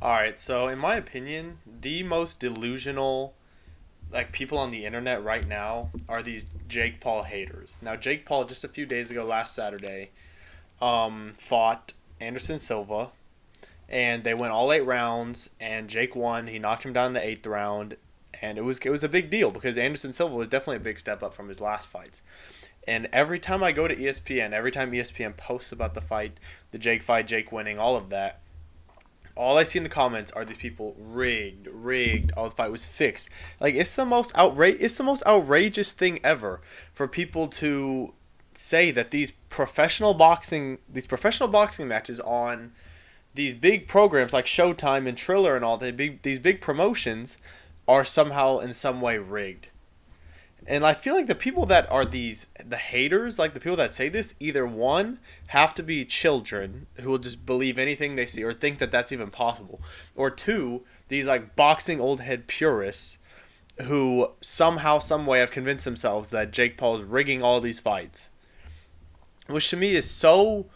All right, so in my opinion, the most delusional people on the internet right now are these Jake Paul haters. Now, Jake Paul just a few days ago, last Saturday, fought Anderson Silva, and they went all 8 rounds, and Jake won. He knocked him down in the 8th round, and it was a big deal because Anderson Silva was definitely a big step up from his last fights. And every time I go to ESPN, every time ESPN posts about the fight, the Jake fight, Jake winning, all of that, all I see in the comments are these people rigged. Oh, the fight was fixed. Like it's the most outrageous thing ever for people to say that these professional boxing matches on these big programs like Showtime and Triller and all these big promotions are somehow in some way rigged. And I feel like the people that are the haters, like the people that say this, either one have to be children who will just believe anything they see or think that that's even possible, or two, these like boxing old head purists who somehow some way have convinced themselves that Jake Paul is rigging all these fights, which to me is so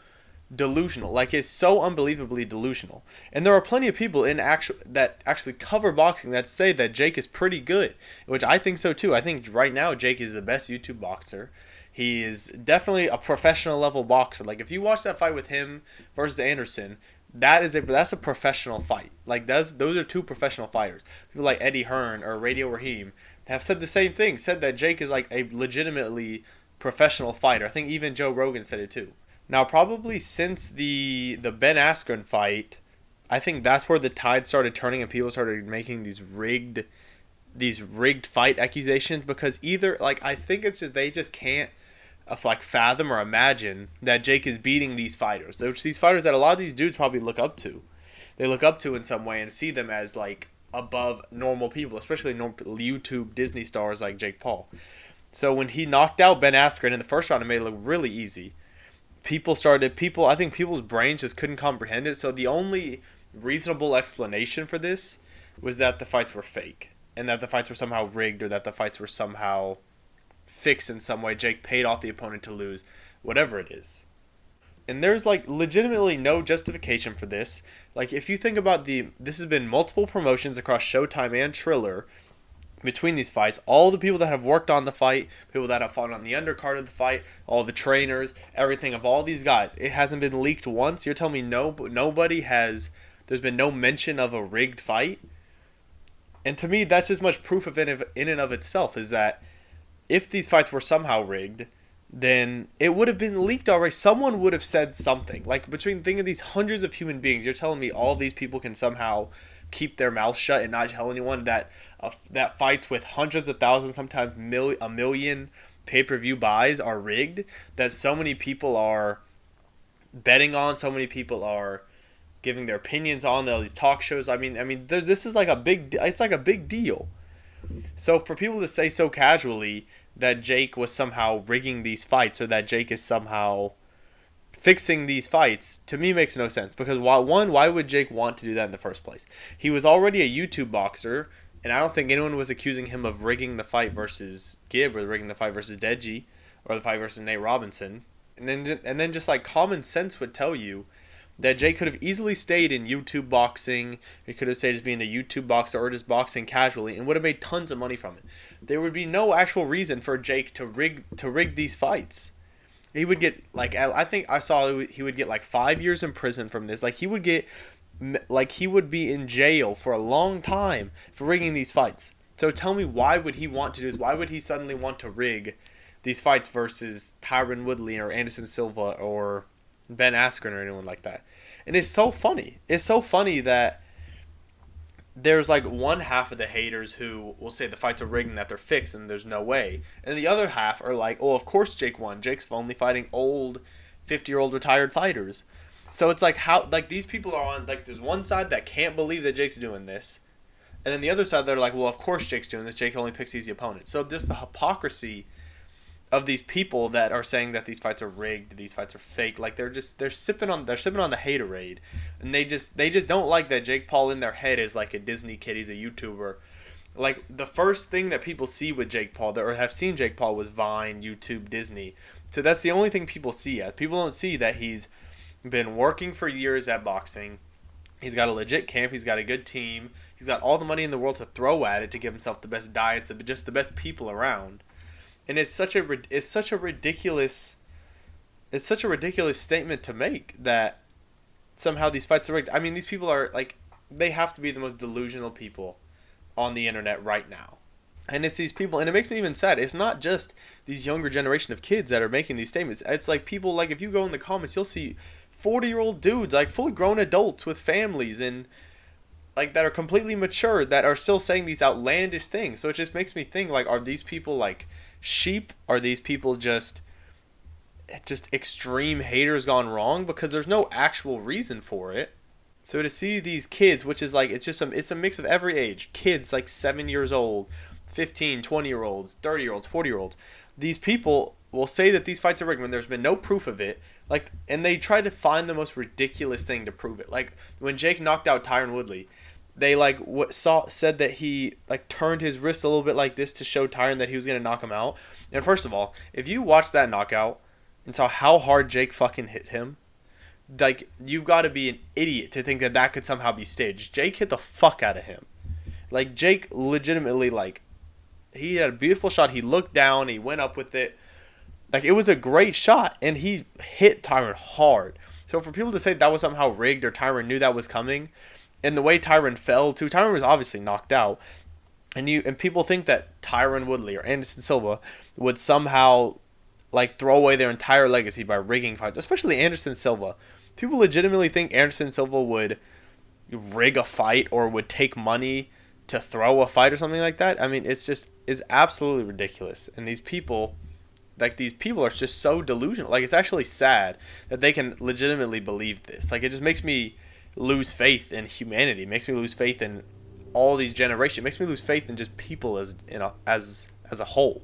delusional. Like it's so unbelievably delusional. And there are plenty of people that actually cover boxing that say that Jake is pretty good, which I think so too. I think right now Jake is the best YouTube boxer. He is definitely a professional level boxer. Like if you watch that fight with him versus Anderson, that's a professional fight. Like those are two professional fighters. People like Eddie Hearn or Radio Raheem have said the same thing. Said that Jake is like a legitimately professional fighter. I think even Joe Rogan said it too. Now, probably since the Ben Askren fight, I think that's where the tide started turning and people started making these rigged fight accusations because either like I think it's just they just can't fathom or imagine that Jake is beating these fighters, which these fighters that a lot of these dudes probably look up to. They look up to in some way and see them as like above normal people, especially YouTube Disney stars like Jake Paul. So when he knocked out Ben Askren in the first round, it made it look really easy. People I think people's brains just couldn't comprehend it, so the only reasonable explanation for this was that the fights were fake and that the fights were somehow rigged or that the fights were somehow fixed in some way. Jake paid off the opponent to lose, whatever it is. And there's like legitimately no justification for this. Like if you think about this has been multiple promotions across Showtime and Triller between these fights, all the people that have worked on the fight, people that have fought on the undercard of the fight, all the trainers, everything of all these guys, it hasn't been leaked once. You're telling me nobody has. There's been no mention of a rigged fight, and to me, that's as much proof in and of itself is that if these fights were somehow rigged, then it would have been leaked already. Someone would have said something. Like between thinking of these hundreds of human beings, you're telling me all these people can somehow keep their mouth shut and not tell anyone that fights with hundreds of thousands, sometimes a million pay-per-view buys are rigged. That so many people are betting on, so many people are giving their opinions on all these talk shows. This is like a big. It's like a big deal. So for people to say so casually that Jake was somehow rigging these fights or that Jake is somehow fixing these fights to me makes no sense because why would Jake want to do that in the first place? He was already a YouTube boxer, and I don't think anyone was accusing him of rigging the fight versus Gibb or rigging the fight versus Deji or the fight versus Nate Robinson. And then just like common sense would tell you that Jake could have easily stayed in YouTube boxing. He could have stayed as being a YouTube boxer or just boxing casually and would have made tons of money from it. There would be no actual reason for Jake to rig these fights. He would get like I think I saw he would get like 5 years in prison from this. He would be in jail for a long time for rigging these fights. So tell me, why would he want to do this? Why would he suddenly want to rig these fights versus Tyron Woodley or Anderson Silva or Ben Askren or anyone like that? And it's so funny. It's so funny that there's like one half of the haters who will say the fights are rigged and that they're fixed and there's no way. And the other half are like, oh, of course Jake won. Jake's only fighting old 50-year-old retired fighters. So it's like how like these people are on like there's one side that can't believe that Jake's doing this. And then the other side they're like, well, of course Jake's doing this. Jake only picks easy opponents. So just the hypocrisy of these people that are saying that these fights are rigged, these fights are fake. Like they're sipping on the haterade, and they just don't like that Jake Paul in their head is like a Disney kid. He's a YouTuber. Like the first thing that people see with Jake Paul or have seen Jake Paul was Vine, YouTube, Disney. So that's the only thing people see. People don't see that he's been working for years at boxing. He's got a legit camp. He's got a good team. He's got all the money in the world to throw at it to give himself the best diets, just the best people around. And it's such a ridiculous statement to make that somehow these fights are rigged. I mean, these people are like, they have to be the most delusional people on the internet right now. And it's these people, and it makes me even sad. It's not just these younger generation of kids that are making these statements. It's like people, like if you go in the comments, you'll see 40-year-old dudes, like fully grown adults with families and like that are completely mature that are still saying these outlandish things. So it just makes me think, like, are these people like sheep? Are these people just extreme haters gone wrong? Because there's no actual reason for it. So to see these kids, which is like, it's a mix of every age, kids like 7 years old, 15, 20-year olds, 30-year olds, 40-year olds, these people will say that these fights are rigged when there's been no proof of it. Like, and they try to find the most ridiculous thing to prove it. Like when Jake knocked out Tyron Woodley, they like said that he like turned his wrist a little bit like this to show Tyron that he was gonna knock him out. And first of all, if you watch that knockout and saw how hard Jake fucking hit him, like, you've got to be an idiot to think that that could somehow be staged. Jake hit the fuck out of him. Like, Jake legitimately, like, he had a beautiful shot. He looked down, he went up with it. Like, it was a great shot, and he hit Tyron hard. So for people to say that was somehow rigged or Tyron knew that was coming, and the way Tyron fell too, Tyron was obviously knocked out. And people think that Tyron Woodley or Anderson Silva would somehow like throw away their entire legacy by rigging fights, especially Anderson Silva. People legitimately think Anderson Silva would rig a fight or would take money to throw a fight or something like that. I mean, it's absolutely ridiculous. And these people are just so delusional. Like, it's actually sad that they can legitimately believe this. Like, it just makes me lose faith in humanity. It makes me lose faith in all these generations. It makes me lose faith in just people as a whole.